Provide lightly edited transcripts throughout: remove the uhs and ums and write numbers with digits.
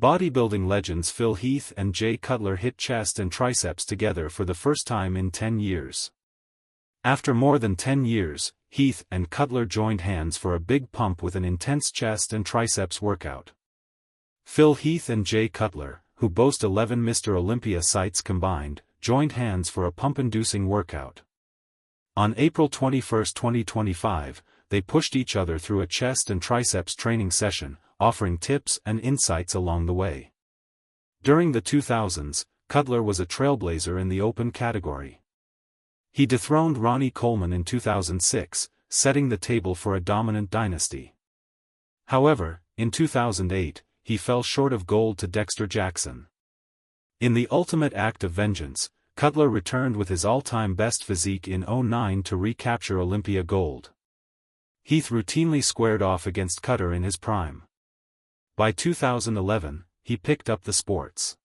Bodybuilding legends Heath and Cutler hit chest and triceps together for the first time in 10 years. After more than 10 years, Heath and Cutler joined hands for a big pump with an intense chest and triceps workout. Heath and Cutler, who boast 11 Mr. Olympia sites combined, joined hands for a pump-inducing workout. On April 21, 2025, they pushed each other through a chest and triceps training session, offering tips and insights along the way. During the 2000s, Cutler was a trailblazer in the open category. He dethroned Ronnie Coleman in 2006, setting the table for a dominant dynasty. However, in 2008, he fell short of gold to Dexter Jackson. In the ultimate act of vengeance, Cutler returned with his all-time best physique in 2009 to recapture Olympia gold. Heath routinely squared off against Cutler in his prime. By 2011, he picked up the sport's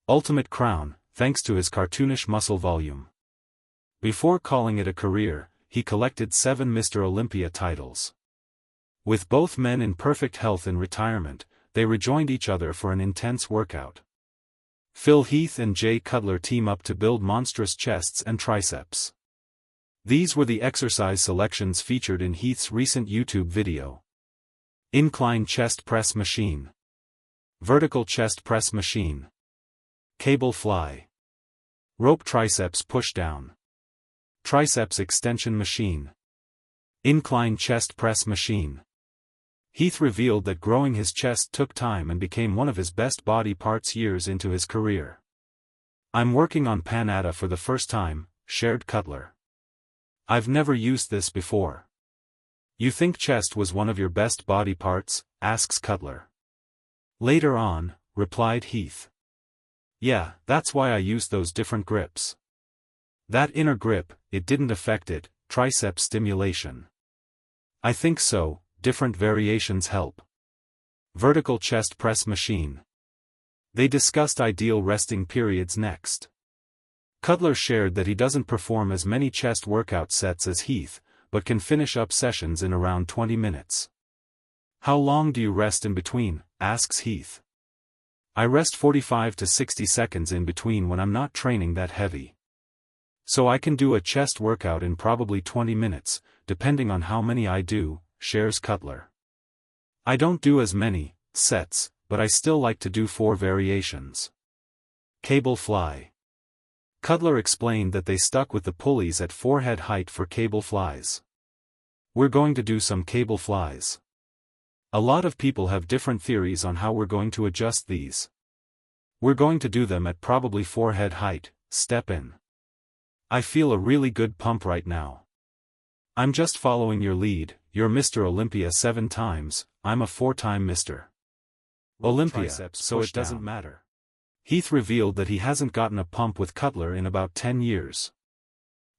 ultimate crown, thanks to his cartoonish muscle volume. Before calling it a career, he collected 7 Mr. Olympia titles. With both men in perfect health in retirement, they rejoined each other for an intense workout. Heath and Cutler team up to build monstrous chests and triceps. These were the exercise selections featured in Heath's recent YouTube video. Incline chest press machine. Vertical chest press machine. Cable fly. Rope triceps pushdown. Triceps extension machine. Incline chest press machine. Heath revealed that growing his chest took time and became one of his best body parts years into his career. "I'm working on Panada for the first time," shared Cutler. "I've never used this before." "You think chest was one of your best body parts?" asks Cutler. "Later on," replied Heath. "Yeah, that's why I used those different grips. That inner grip, it didn't affect it, tricep stimulation. I think so, different variations help." Vertical chest press machine. They discussed ideal resting periods next. Cutler shared that he doesn't perform as many chest workout sets as Heath, but can finish up sessions in around 20 minutes. "How long do you rest in between?" asks Heath. "I rest 45 to 60 seconds in between when I'm not training that heavy. So I can do a chest workout in probably 20 minutes, depending on how many I do," shares Cutler. "I don't do as many sets, but I still like to do 4 variations." Cable fly. Cutler explained that they stuck with the pulleys at forehead height for cable flies. "We're going to do some cable flies. A lot of people have different theories on how we're going to adjust these. We're going to do them at probably forehead height, step in. I feel a really good pump right now. I'm just following your lead. You're Mr. Olympia 7 times, I'm a 4-time Mr. Olympia, so it doesn't matter." Heath revealed that he hasn't gotten a pump with Cutler in about 10 years.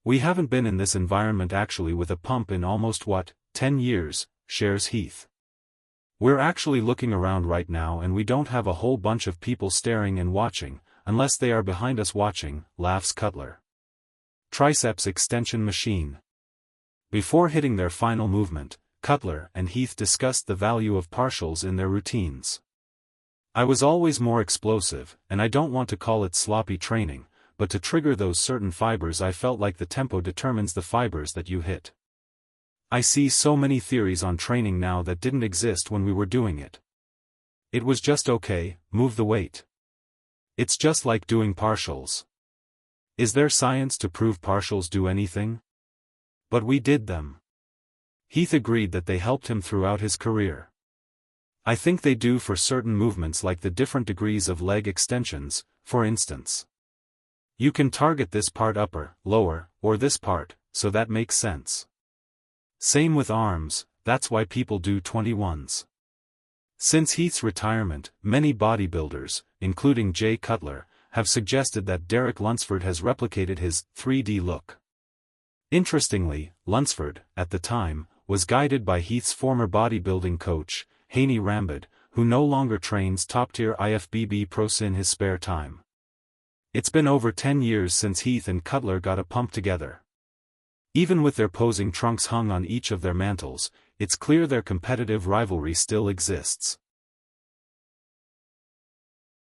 "We haven't been in this environment actually with a pump in almost 10 years, shares Heath. "We're actually looking around right now and we don't have a whole bunch of people staring and watching, unless they are behind us watching," laughs Cutler. Triceps extension machine. Before hitting their final movement, Cutler and Heath discussed the value of partials in their routines. "I was always more explosive, and I don't want to call it sloppy training, but to trigger those certain fibers I felt like the tempo determines the fibers that you hit. I see so many theories on training now that didn't exist when we were doing it. It was just okay, move the weight. It's just like doing partials. Is there science to prove partials do anything? But we did them." Heath agreed that they helped him throughout his career. "I think they do for certain movements like the different degrees of leg extensions, for instance. You can target this part upper, lower, or this part, so that makes sense. Same with arms, that's why people do 21s. Since Heath's retirement, many bodybuilders, including Cutler, have suggested that Derek Lunsford has replicated his 3D look. Interestingly, Lunsford, at the time, was guided by Heath's former bodybuilding coach, Haney Rambod, who no longer trains top-tier IFBB pros in his spare time. It's been over 10 years since Heath and Cutler got a pump together. Even with their posing trunks hung on each of their mantles, it's clear their competitive rivalry still exists.